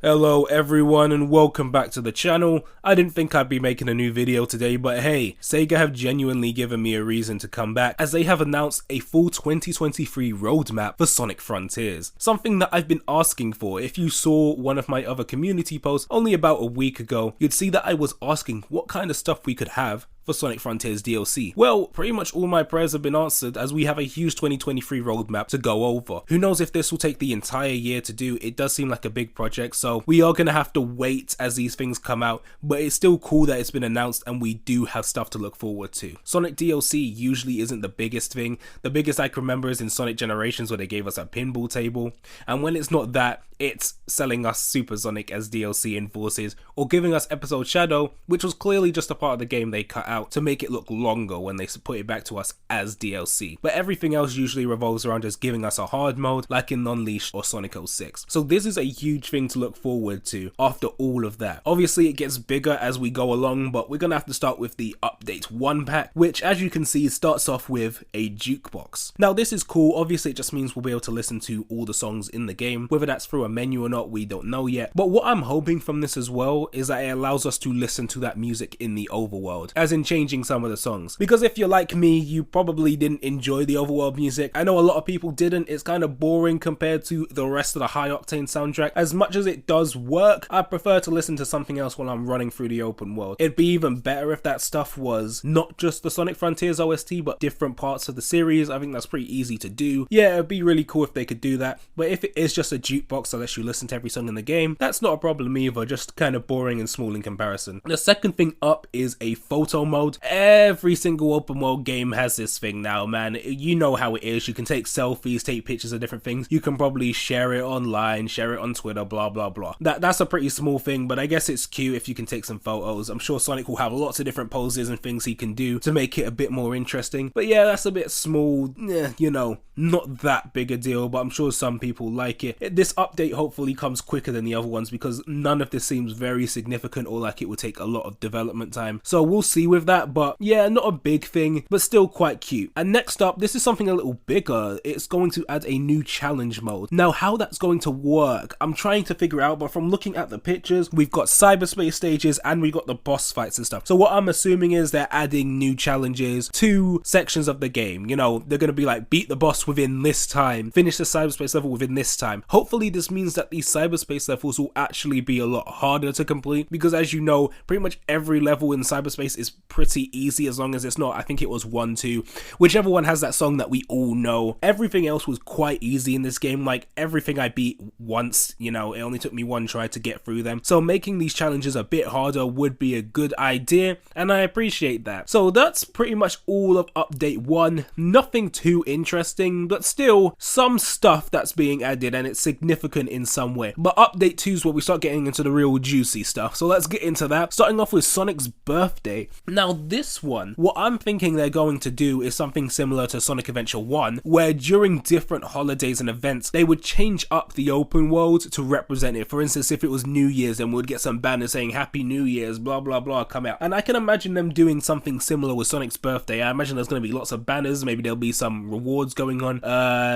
Hello everyone and welcome back to the channel. I didn't think I'd be making a new video today, but hey, Sega have genuinely given me a reason to come back as they have announced a full 2023 roadmap for Sonic Frontiers. Something that I've been asking for. If you saw one of my other community posts only about a week ago, you'd see that I was asking what kind of stuff we could have for Sonic Frontiers DLC. Well, pretty much all my prayers have been answered as we have a huge 2023 roadmap to go over. Who knows if this will take the entire year to do. It does seem like a big project, so we are going to have to wait as these things come out, but it's still cool that it's been announced and we do have stuff to look forward to. Sonic DLC usually isn't the biggest thing. The biggest I can remember is in Sonic Generations where they gave us a pinball table, and when it's not that, it's selling us Super Sonic as DLC in Forces, or giving us Episode Shadow, which was clearly just a part of the game they cut out to make it look longer when they put it back to us as DLC. But everything else usually revolves around just giving us a hard mode like in Unleashed or Sonic 06. So this is a huge thing to look forward to after all of that. Obviously it gets bigger as we go along, but we're gonna have to start with the Update 1 pack, which as you can see starts off with a jukebox. Now this is cool. Obviously it just means we'll be able to listen to all the songs in the game. Whether that's through a menu or not, we don't know yet. But what I'm hoping from this as well is that it allows us to listen to that music in the overworld, as in changing some of the songs. Because if you're like me, you probably didn't enjoy the overworld music. I know a lot of people didn't. It's kind of boring compared to the rest of the High Octane soundtrack. As much as it does work, I prefer to listen to something else while I'm running through the open world. It'd be even better if that stuff was not just the Sonic Frontiers OST, but different parts of the series. I think that's pretty easy to do. Yeah, it'd be really cool if they could do that. But if it is just a jukebox that lets you listen to every song in the game, that's not a problem either, just kind of boring and small in comparison. The second thing up is a photo mode. Every single open world game has this thing now, man. You know how it is. You can take selfies, take pictures of different things. You can probably share it online, share it on Twitter, blah blah blah. That's a pretty small thing, but I guess it's cute if you can take some photos. I'm sure Sonic will have lots of different poses and things he can do to make it a bit more interesting. But yeah, that's a bit small, you know, not that big a deal, but I'm sure some people like it. This update hopefully comes quicker than the other ones because none of this seems very significant or like it would take a lot of development time. So we'll see with that, but yeah, not a big thing, but still quite cute. And next up, this is something a little bigger. It's going to add a new challenge mode. Now, how that's going to work, I'm trying to figure out, but from looking at the pictures, we've got cyberspace stages and we've got the boss fights and stuff. So what I'm assuming is they're adding new challenges to sections of the game. You know, they're going to be like, beat the boss within this time, finish the cyberspace level within this time. Hopefully this means that these cyberspace levels will actually be a lot harder to complete, because as you know, pretty much every level in cyberspace is pretty easy as long as it's not, I think it was 1, 2, whichever one has that song that we all know. Everything else was quite easy in this game. Like everything I beat once, you know, it only took me one try to get through them. So making these challenges a bit harder would be a good idea, and I appreciate that. So that's pretty much all of Update 1. Nothing too interesting, but still some stuff that's being added and it's significant in some way. But Update 2 is where we start getting into the real juicy stuff. So let's get into that. Starting off with Sonic's birthday. Now this one, what I'm thinking they're going to do is something similar to Sonic Adventure 1, where during different holidays and events, they would change up the open world to represent it. For instance, if it was New Year's, then we'd get some banners saying Happy New Year's, blah blah blah, come out. And I can imagine them doing something similar with Sonic's birthday. I imagine there's going to be lots of banners, maybe there'll be some rewards going on.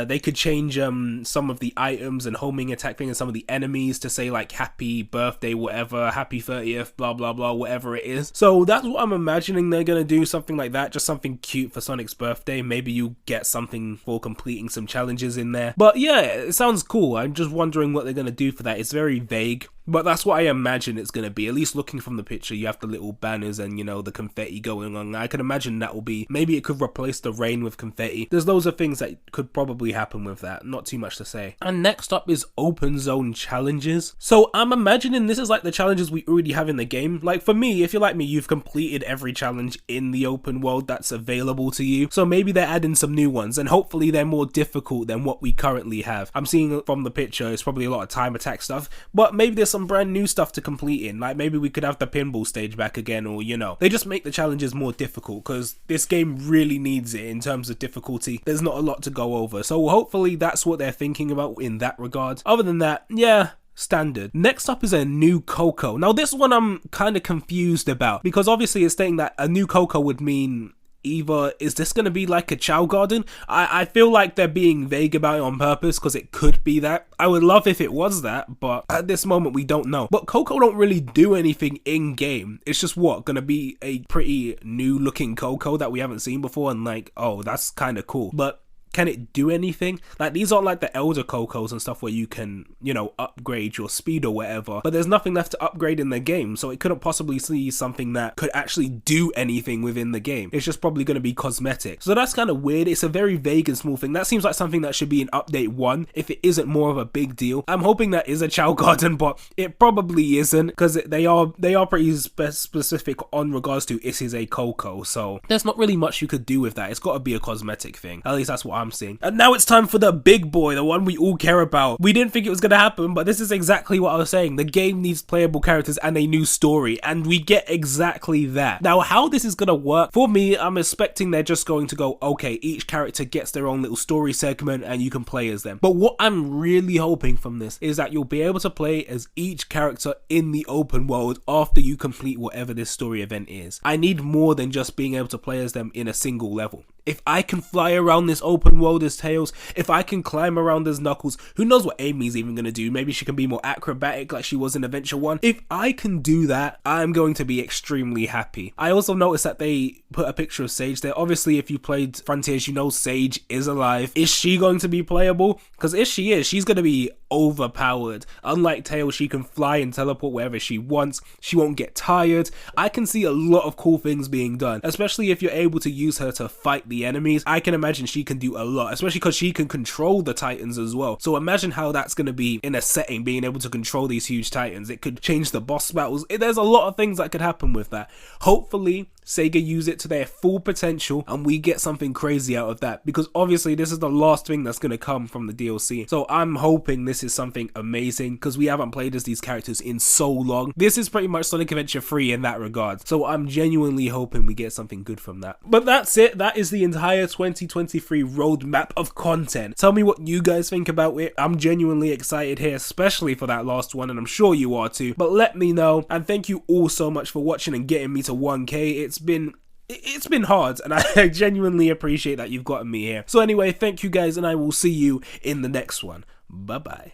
They could change some of the items and homing attack thing and some of the enemies to say like happy birthday, whatever, happy 30th, blah blah blah, whatever it is. So that's what I'm imagining they're gonna do, something like that, just something cute for Sonic's birthday. Maybe you get something for completing some challenges in there. But yeah, it sounds cool. I'm just wondering what they're gonna do for that. It's very vague, but that's what I imagine it's going to be. At least looking from the picture, you have the little banners and, you know, the confetti going on. I can imagine that will be, maybe it could replace the rain with confetti. There's loads of things that could probably happen with that. Not too much to say. And next up is open zone challenges. So I'm imagining this is like the challenges we already have in the game. Like for me, if you're like me, you've completed every challenge in the open world that's available to you. So maybe they're adding some new ones and hopefully they're more difficult than what we currently have. I'm seeing from the picture, it's probably a lot of time attack stuff, but maybe there's some brand new stuff to complete in. Like maybe we could have the pinball stage back again, or you know, they just make the challenges more difficult because this game really needs it in terms of difficulty. There's not a lot to go over, so hopefully that's what they're thinking about in that regard. Other than that, yeah, standard. Next up is a new Coco. Now this one I'm kind of confused about because obviously it's saying that a new Coco would mean either is this going to be like a Chow Garden? I feel like they're being vague about it on purpose because it could be that. I would love if it was that, but at this moment we don't know. But Coco don't really do anything in game. It's just going to be a pretty new looking Coco that we haven't seen before, and like, oh, that's kind of cool. But can it do anything? Like, these aren't like the elder Cocos and stuff where you can, you know, upgrade your speed or whatever, but there's nothing left to upgrade in the game, so it couldn't possibly see something that could actually do anything within the game. It's just probably going to be cosmetic. So that's kind of weird. It's a very vague and small thing. That seems like something that should be in update 1 if it isn't more of a big deal. I'm hoping that is a Chow Garden, but it probably isn't, because they are pretty specific on regards to this is a Coco, so there's not really much you could do with that. It's got to be a cosmetic thing. At least that's what I'm seeing. And now it's time for the big boy, the one we all care about. We didn't think it was going to happen, but this is exactly what I was saying. The game needs playable characters and a new story, and we get exactly that. Now, how this is going to work, for me, I'm expecting they're just going to go, okay, each character gets their own little story segment and you can play as them. But what I'm really hoping from this is that you'll be able to play as each character in the open world after you complete whatever this story event is. I need more than just being able to play as them in a single level. If I can fly around this open world as Tails, if I can climb around as Knuckles, who knows what Amy's even going to do? Maybe she can be more acrobatic like she was in Adventure 1. If I can do that, I'm going to be extremely happy. I also noticed that they put a picture of Sage there. Obviously, if you played Frontiers, you know Sage is alive. Is she going to be playable? Because if she is, she's going to be overpowered. Unlike Tails, she can fly and teleport wherever she wants. She won't get tired. I can see a lot of cool things being done, especially if you're able to use her to fight the enemies. I can imagine she can do a lot, especially because she can control the Titans as well. So imagine how that's going to be in a setting, being able to control these huge Titans. It could change the boss battles. There's a lot of things that could happen with that. Hopefully Sega use it to their full potential and we get something crazy out of that, because obviously this is the last thing that's going to come from the DLC. So I'm hoping this is something amazing, because we haven't played as these characters in so long. This is pretty much Sonic Adventure 3 in that regard, so I'm genuinely hoping we get something good from that. But that's it. That is the entire 2023 roadmap of content. Tell me what you guys think about it. I'm genuinely excited here, especially for that last one, and I'm sure you are too. But let me know, and thank you all so much for watching and getting me to 1K. It's been hard, and I genuinely appreciate that you've gotten me here. So anyway, thank you guys, and I will see you in the next one. Bye bye.